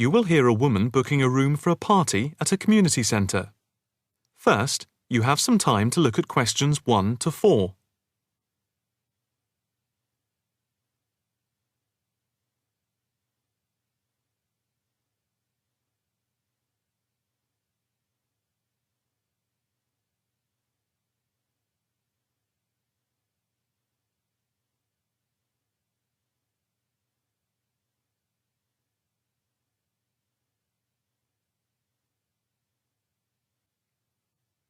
You will hear a woman booking a room for a party at a community centre. First, you have some time to look at questions 1 to 4.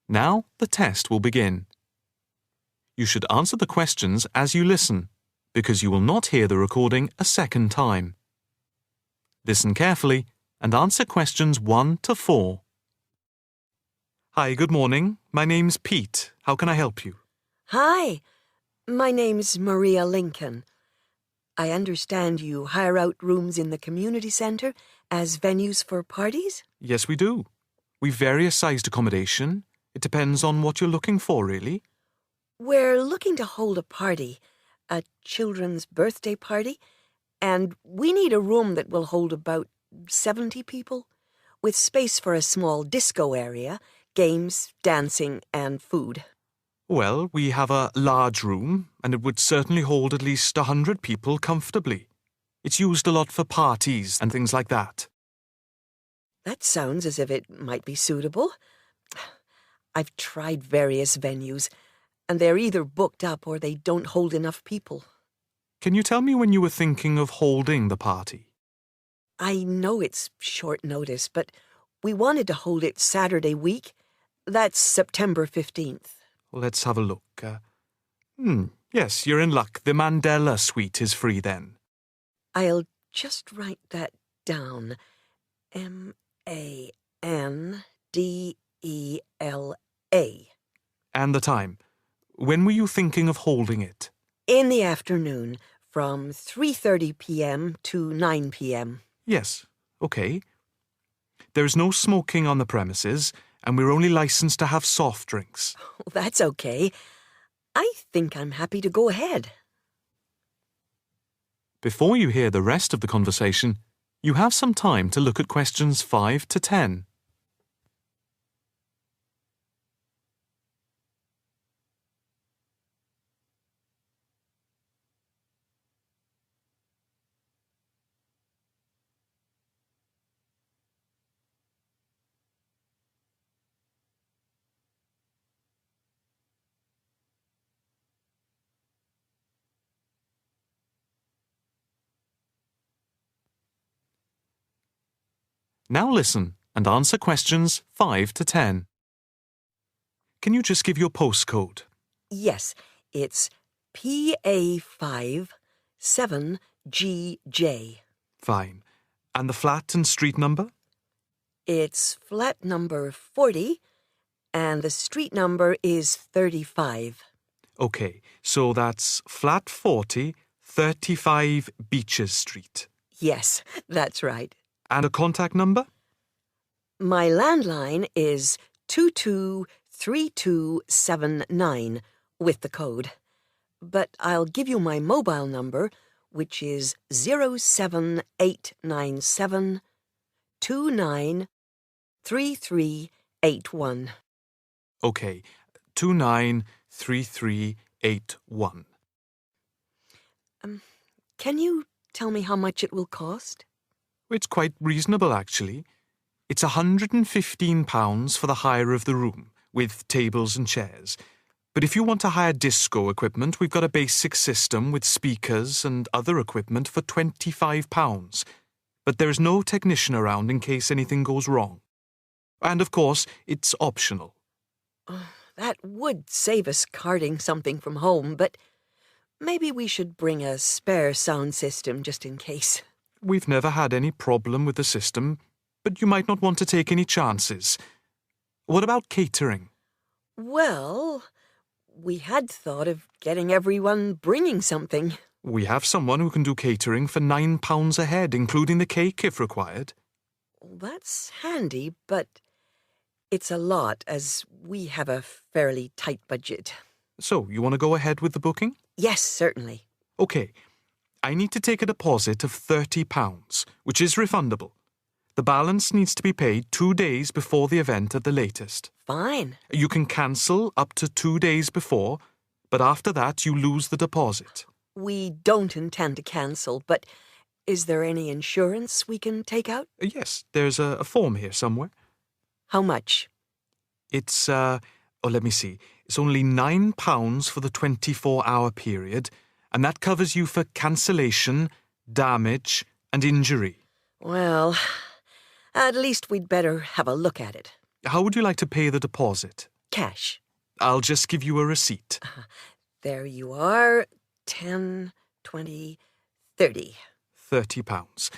Now the test will begin. You should answer the questions as you listen, because you will not hear the recording a second time. Listen carefully and answer questions 1 to 4. Hi, good morning. My name's Pete. How can I help you? Hi, my name's Maria Lincoln. I understand you hire out rooms in the community centre as venues for parties? Yes, we do. We've various sized accommodation. It depends on what you're looking for, really. We're looking to hold a party, a children's birthday party, and we need a room that will hold about 70 people, with space for a small disco area, games, dancing, and food. Well, we have a large room, and it would certainly hold at least 100 people comfortably. It's used a lot for parties and things like that. That sounds as if it might be suitable. I've tried various venues, and they're either booked up or they don't hold enough people. Can you tell me when you were thinking of holding the party? I know it's short notice, but we wanted to hold it Saturday week. That's September 15th. Let's have a look. Yes, you're in luck. The Mandela suite is free then. I'll just write that down. M-A-N-D-E-L-A. And the time. When were you thinking of holding it? In the afternoon, from 3:30 p.m. to 9 p.m. Yes, okay. There's no smoking on the premises, and we're only licensed to have soft drinks. That's okay. I think I'm happy to go ahead. Before you hear the rest of the conversation, you have some time to look at questions 5 to 10. Now listen and answer questions 5 to 10. Can you just give your postcode? Yes, it's PA5 7GJ. Fine. And the flat and street number? It's flat number 40, and the street number is 35. Okay, so that's flat 40, 35 Beaches Street. Yes, that's right. And a contact number? My landline is 223279 with the code. But I'll give you my mobile number, which is 07897 293381. Okay, 293381. Can you tell me how much it will cost? It's quite reasonable, actually. It's £115 for the hire of the room, with tables and chairs. But if you want to hire disco equipment, we've got a basic system with speakers and other equipment for £25. But there is no technician around in case anything goes wrong. And of course, it's optional. That would save us carting something from home, but maybe we should bring a spare sound system just in case. We've never had any problem with the system, but you might not want to take any chances. What about catering? Well, we had thought of getting everyone bringing something. We have someone who can do catering for £9 a head, including the cake if required. That's handy, but it's a lot as we have a fairly tight budget. So, you want to go ahead with the booking? Yes, certainly. OK. I need to take a deposit of £30, which is refundable. The balance needs to be paid 2 days before the event at the latest. Fine. You can cancel up to 2 days before, but after that you lose the deposit. We don't intend to cancel, but is there any insurance we can take out? Yes, there's a form here somewhere. How much? It's, let me see. It's only £9 for the 24-hour period, and that covers you for cancellation, damage, and injury. Well, at least we'd better have a look at it. How would you like to pay the deposit? Cash. I'll just give you a receipt. There you are. 10, 20, 30. £30.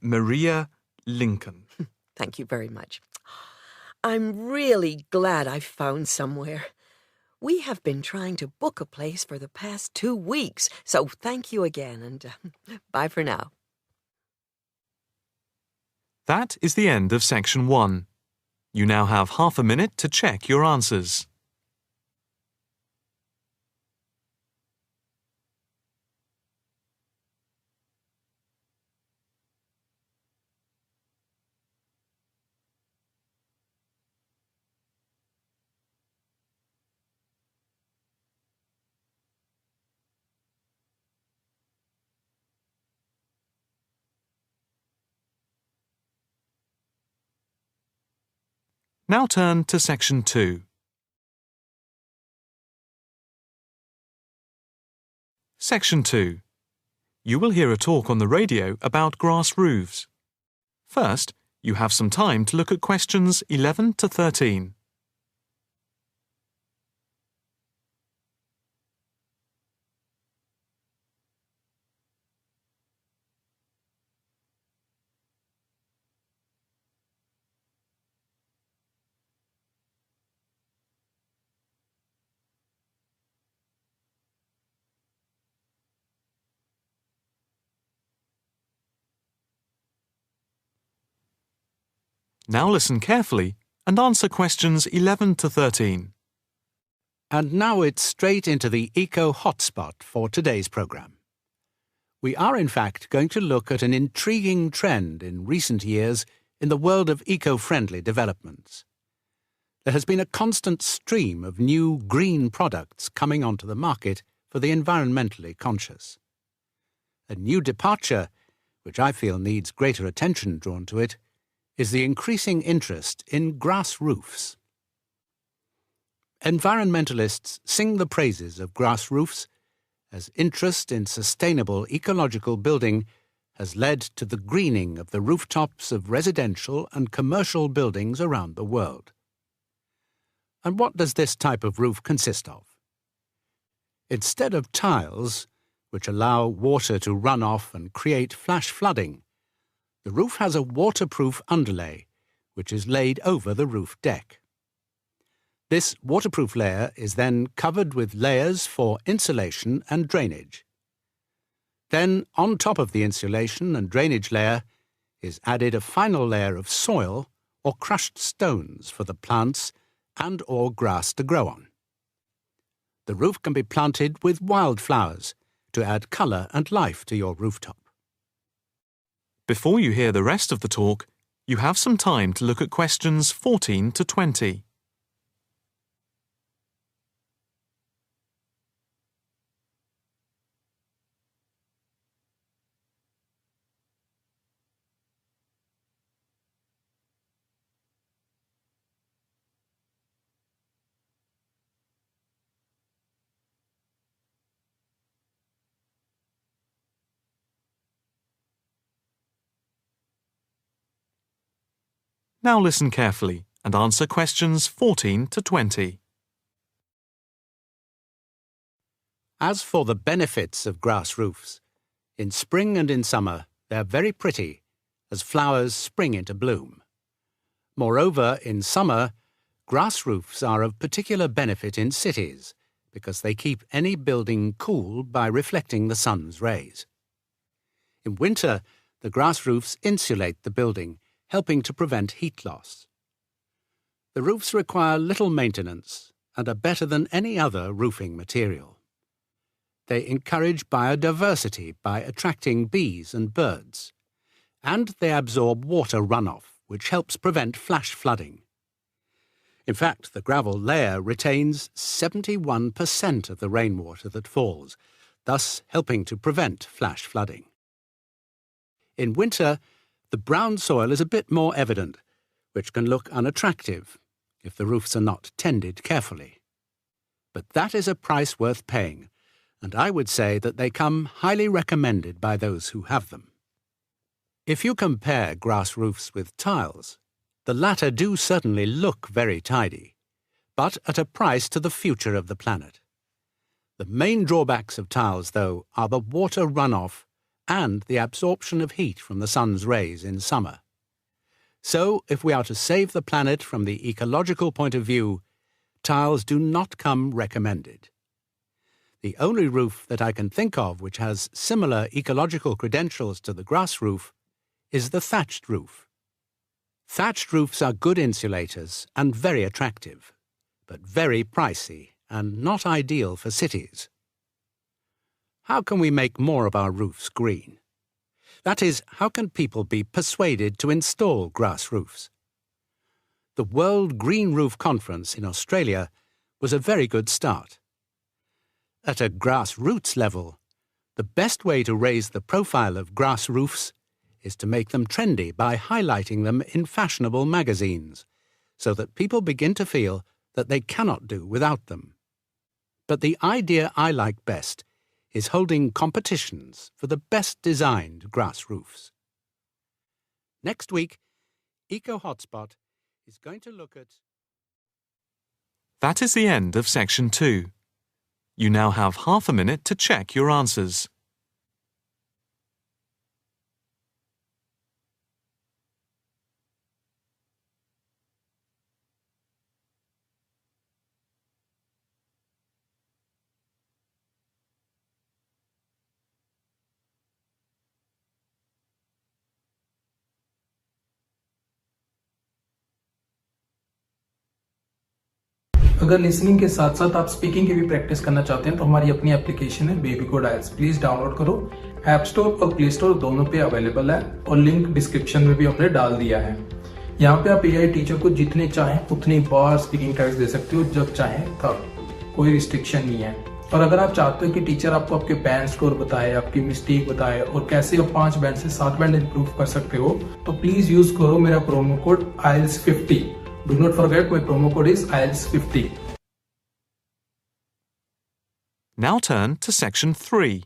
Maria Lincoln. Thank you very much. I'm really glad I found somewhere. We have been trying to book a place for the past 2 weeks, so thank you again, and bye for now. That is the end of section 1. You now have half a minute to check your answers. Now turn to section 2. Section 2. You will hear a talk on the radio about grass roofs. First, you have some time to look at questions 11 to 13. Now listen carefully and answer questions 11 to 13. And now it's straight into the Eco Hotspot for today's programme. We are in fact going to look at an intriguing trend in recent years in the world of eco-friendly developments. There has been a constant stream of new green products coming onto the market for the environmentally conscious. A new departure, which I feel needs greater attention drawn to it, is the increasing interest in grass roofs. Environmentalists sing the praises of grass roofs as interest in sustainable ecological building has led to the greening of the rooftops of residential and commercial buildings around the world. And what does this type of roof consist of? Instead of tiles, which allow water to run off and create flash flooding, the roof has a waterproof underlay, which is laid over the roof deck. This waterproof layer is then covered with layers for insulation and drainage. Then, on top of the insulation and drainage layer, is added a final layer of soil or crushed stones for the plants and/or grass to grow on. The roof can be planted with wildflowers to add colour and life to your rooftop. Before you hear the rest of the talk, you have some time to look at questions 14 to 20. Now listen carefully and answer questions 14 to 20. As for the benefits of grass roofs, in spring and in summer they're very pretty as flowers spring into bloom. Moreover, in summer, grass roofs are of particular benefit in cities because they keep any building cool by reflecting the sun's rays. In winter, the grass roofs insulate the building, helping to prevent heat loss. The roofs require little maintenance and are better than any other roofing material. They encourage biodiversity by attracting bees and birds, And they absorb water runoff, which helps prevent flash flooding. In fact, the gravel layer retains 71% of the rainwater that falls, thus helping to prevent flash flooding. In winter, the brown soil is a bit more evident, which can look unattractive if the roofs are not tended carefully. But that is a price worth paying, and I would say that they come highly recommended by those who have them. If you compare grass roofs with tiles, the latter do certainly look very tidy, but at a price to the future of the planet. The main drawbacks of tiles, though, are the water runoff and the absorption of heat from the sun's rays in summer. So, if we are to save the planet from the ecological point of view, tiles do not come recommended. The only roof that I can think of which has similar ecological credentials to the grass roof is the thatched roof. Thatched roofs are good insulators and very attractive, but very pricey and not ideal for cities. How can we make more of our roofs green? That is, how can people be persuaded to install grass roofs? The World Green Roof Conference in Australia was a very good start. At a grassroots level, the best way to raise the profile of grass roofs is to make them trendy by highlighting them in fashionable magazines, so that people begin to feel that they cannot do without them. But the idea I like best is holding competitions for the best designed grass roofs. Next week, Eco Hotspot is going to look at... That is the end of section 2. You now have half a minute to check your answers. अगर listening के साथ साथ आप speaking की भी practice करना चाहते हैं तो हमारी अपनी एप्लीकेशन है बेबी कोड आइल्स, प्लीज डाउनलोड करो। ऐप स्टोर और प्ले स्टोर दोनों पे अवेलेबल है और लिंक डिस्क्रिप्शन में भी हमने डाल दिया है। यहाँ पे आप एआई टीचर को जितने चाहें उतनी बार स्पीकिंग टेस्ट दे सकते हो, जब चाहें तब, कोई रिस्ट्रिक्शन नहीं है। और अगर आप चाहते हो कि टीचर आपको आपके बैंड स्कोर बताए, आपकी मिस्टेक बताए और कैसे आप 5 बैंड से 7 बैंड इंप्रूव कर सकते हो, तो प्लीज यूज करो मेरा promo code IELTS50। Do not forget, my promo code is IELTS50. Now turn to section 3.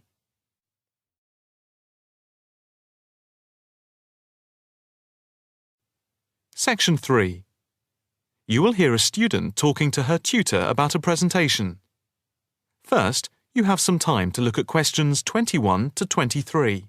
Section 3. You will hear a student talking to her tutor about a presentation. First, you have some time to look at questions 21 to 23.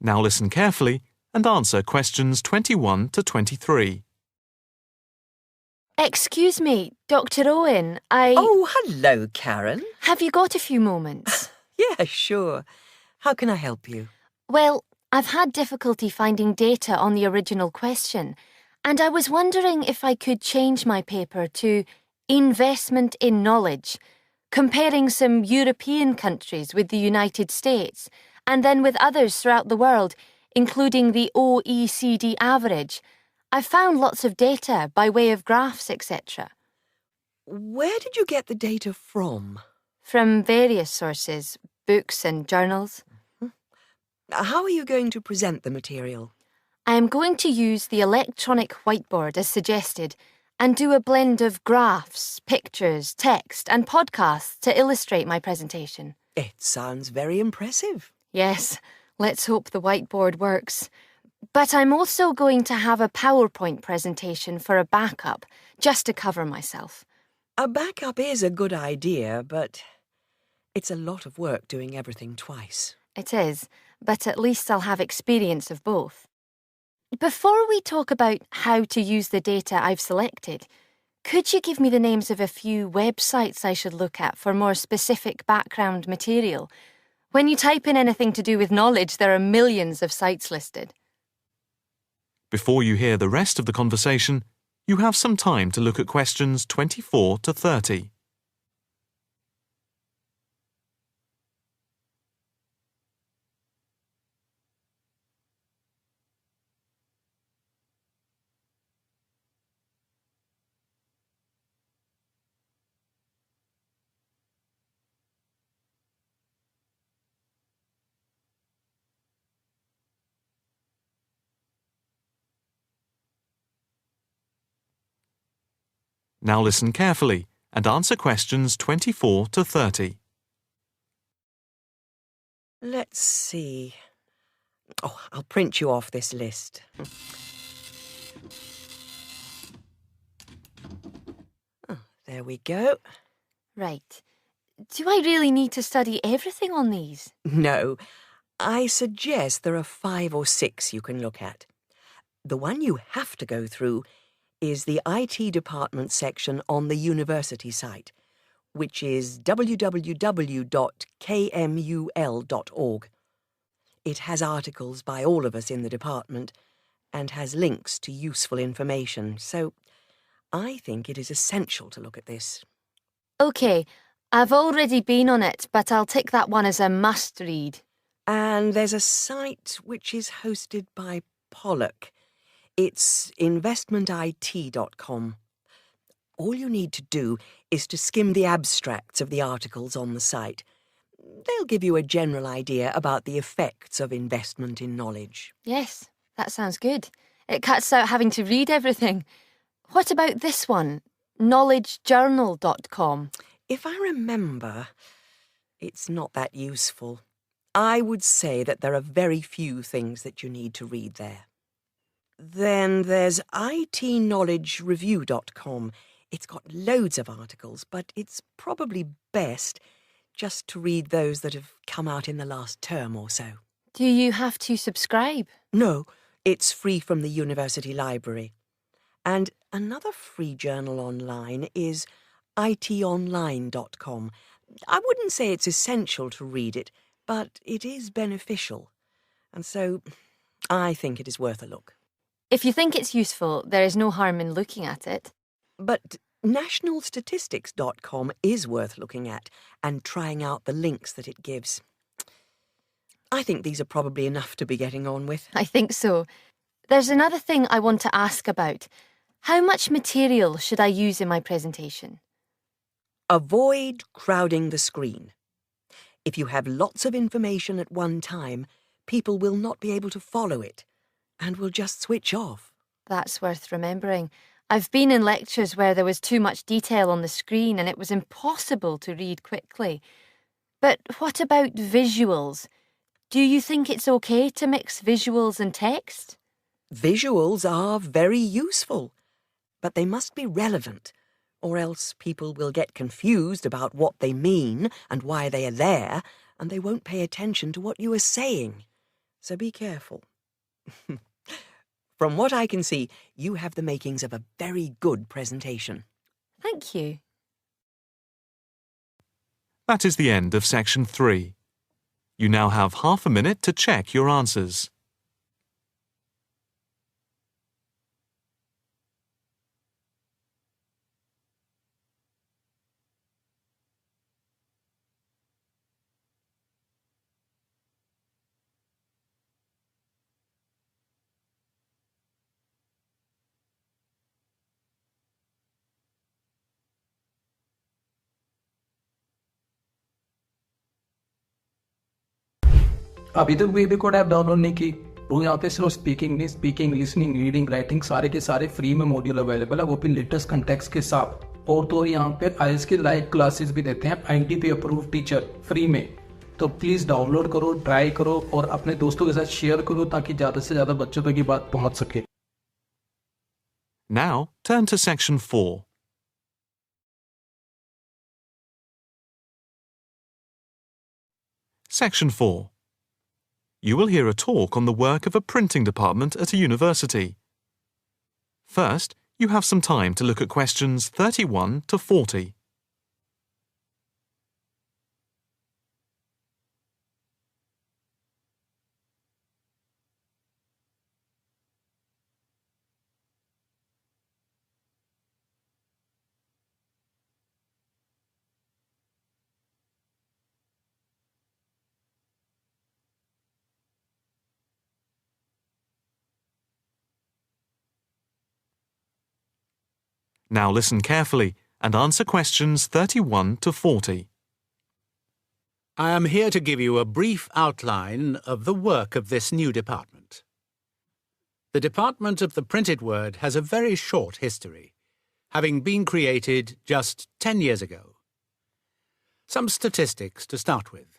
Now listen carefully and answer questions 21 to 23. Excuse me, Dr. Owen, Oh, hello, Karen. Have you got a few moments? Yeah, sure. How can I help you? Well, I've had difficulty finding data on the original question, and I was wondering if I could change my paper to Investment in Knowledge, comparing some European countries with the United States, and then with others throughout the world, including the OECD average. I found lots of data by way of graphs, etc. Where did you get the data from? From various sources, books and journals. How are you going to present the material? I am going to use the electronic whiteboard as suggested and do a blend of graphs, pictures, text and podcasts to illustrate my presentation. It sounds very impressive. Yes, let's hope the whiteboard works. But I'm also going to have a PowerPoint presentation for a backup, just to cover myself. A backup is a good idea, but it's a lot of work doing everything twice. It is, but at least I'll have experience of both. Before we talk about how to use the data I've selected, could you give me the names of a few websites I should look at for more specific background material? When you type in anything to do with knowledge, there are millions of sites listed. Before you hear the rest of the conversation, you have some time to look at questions 24 to 30. Now listen carefully and answer questions 24 to 30. Let's see. Oh, I'll print you off this list. Oh, there we go. Right. Do I really need to study everything on these? No, I suggest there are 5 or 6 you can look at. The one you have to go through is the IT department section on the university site, which is www.kmul.org. It has articles by all of us in the department and has links to useful information, so I think it is essential to look at this. OK, I've already been on it, but I'll tick that one as a must-read. And there's a site which is hosted by Pollock. It's investmentit.com. All you need to do is to skim the abstracts of the articles on the site. They'll give you a general idea about the effects of investment in knowledge. Yes, that sounds good. It cuts out having to read everything. What about this one? knowledgejournal.com. If I remember, it's not that useful. I would say that there are very few things that you need to read there. Then there's itknowledgereview.com. It's got loads of articles, but it's probably best just to read those that have come out in the last term or so. Do you have to subscribe? No, it's free from the university library. And another free journal online is itonline.com. I wouldn't say it's essential to read it, but it is beneficial. And so I think it is worth a look. If you think it's useful, there is no harm in looking at it. But nationalstatistics.com is worth looking at and trying out the links that it gives. I think these are probably enough to be getting on with. I think so. There's another thing I want to ask about. How much material should I use in my presentation? Avoid crowding the screen. If you have lots of information at one time, people will not be able to follow it and will just switch off. That's worth remembering. I've been in lectures where there was too much detail on the screen and it was impossible to read quickly. But what about visuals? Do you think it's okay to mix visuals and text? Visuals are very useful, but they must be relevant, or else people will get confused about what they mean and why they are there, and they won't pay attention to what you are saying. So be careful. From what I can see, you have the makings of a very good presentation. Thank you. That is the end of section 3. You now have half a minute to check your answers. अभी तक baby code app download नहीं की तो यहाँ पे सिर्फ speaking listening reading writing सारे के सारे फ्री में मॉड्यूल अवेलेबल है, वो भी लेटेस्ट कंटेक्स्ट के साथ। और तो यहाँ पे आईएलटीएस की लाइव क्लासेस भी देते हैं आईटीपी अप्रूव्ड टीचर फ्री में। तो प्लीज डाउनलोड करो, ट्राई करो और अपने दोस्तों के साथ शेयर करो ताकि ज्यादा से ज्यादा बच्चों तक ये बात पहुंच सके। Now turn to section 4. Section 4. You will hear a talk on the work of a printing department at a university. First, you have some time to look at questions 31 to 40. Now listen carefully and answer questions 31 to 40. I am here to give you a brief outline of the work of this new department. The Department of the Printed Word has a very short history, having been created just 10 years ago. Some statistics to start with.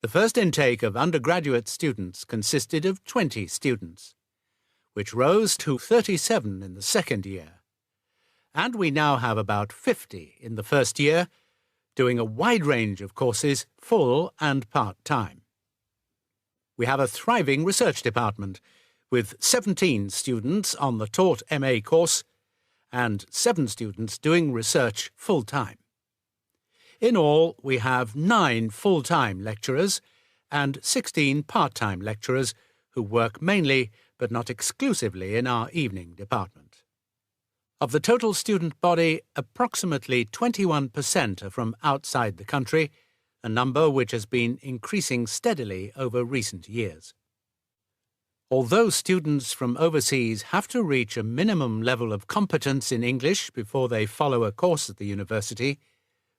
The first intake of undergraduate students consisted of 20 students, which rose to 37 in the second year. And we now have about 50 in the first year, doing a wide range of courses, full and part-time. We have a thriving research department, with 17 students on the taught MA course and 7 students doing research full-time. In all, we have 9 full-time lecturers and 16 part-time lecturers who work mainly, but not exclusively, in our evening department. Of the total student body, approximately 21% are from outside the country, a number which has been increasing steadily over recent years. Although students from overseas have to reach a minimum level of competence in English before they follow a course at the university,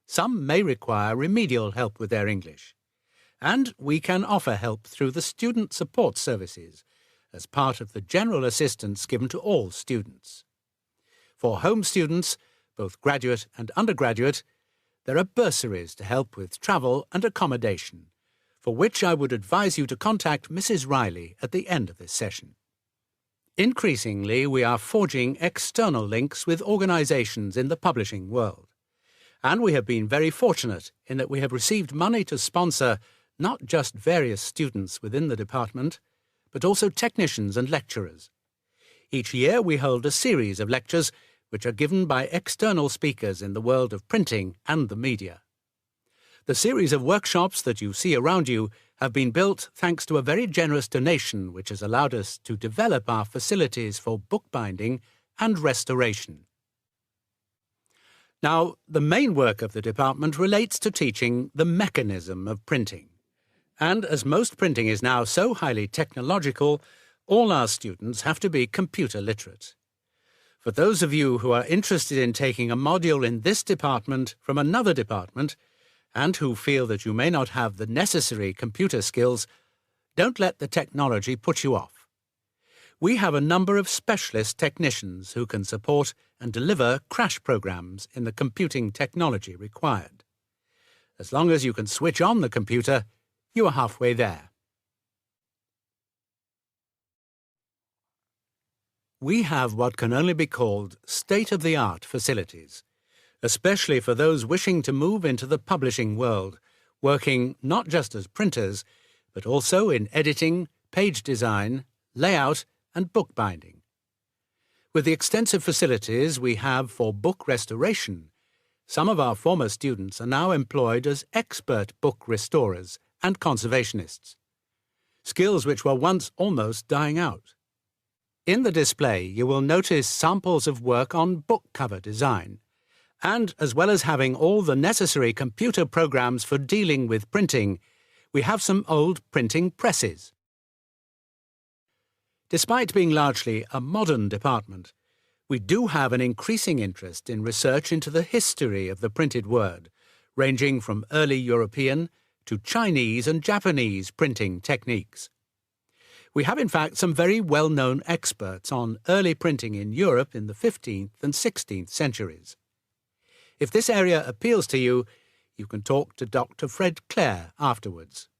some may require remedial help with their English, and we can offer help through the Student Support Services as part of the general assistance given to all students. For home students, both graduate and undergraduate, there are bursaries to help with travel and accommodation, for which I would advise you to contact Mrs. Riley at the end of this session. Increasingly, we are forging external links with organisations in the publishing world, and we have been very fortunate in that we have received money to sponsor not just various students within the department, but also technicians and lecturers. Each year we hold a series of lectures which are given by external speakers in the world of printing and the media. The series of workshops that you see around you have been built thanks to a very generous donation which has allowed us to develop our facilities for bookbinding and restoration. Now, the main work of the department relates to teaching the mechanism of printing. And as most printing is now so highly technological, all our students have to be computer literate. For those of you who are interested in taking a module in this department from another department, and who feel that you may not have the necessary computer skills, don't let the technology put you off. We have a number of specialist technicians who can support and deliver crash programs in the computing technology required. As long as you can switch on the computer, you are halfway there. We have what can only be called state-of-the-art facilities, especially for those wishing to move into the publishing world, working not just as printers, but also in editing, page design, layout, and bookbinding. With the extensive facilities we have for book restoration, some of our former students are now employed as expert book restorers and conservationists, skills which were once almost dying out. In the display, you will notice samples of work on book cover design, and as well as having all the necessary computer programs for dealing with printing, we have some old printing presses. Despite being largely a modern department, we do have an increasing interest in research into the history of the printed word, ranging from early European to Chinese and Japanese printing techniques. We have in fact some very well-known experts on early printing in Europe in the 15th and 16th centuries. If this area appeals to you, you can talk to Dr. Fred Clare afterwards.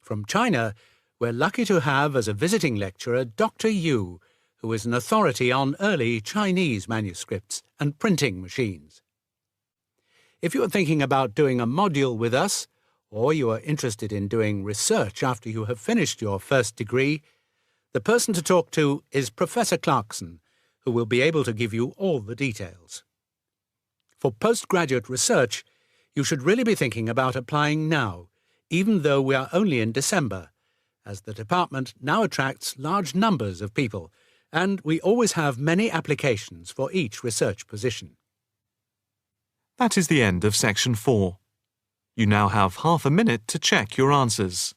From China, we're lucky to have as a visiting lecturer Dr. Yu, who is an authority on early Chinese manuscripts and printing machines. If you're thinking about doing a module with us, or you are interested in doing research after you have finished your first degree, the person to talk to is Professor Clarkson, who will be able to give you all the details. For postgraduate research, you should really be thinking about applying now, even though we are only in December, as the department now attracts large numbers of people, and we always have many applications for each research position. That is the end of section 4. You now have half a minute to check your answers.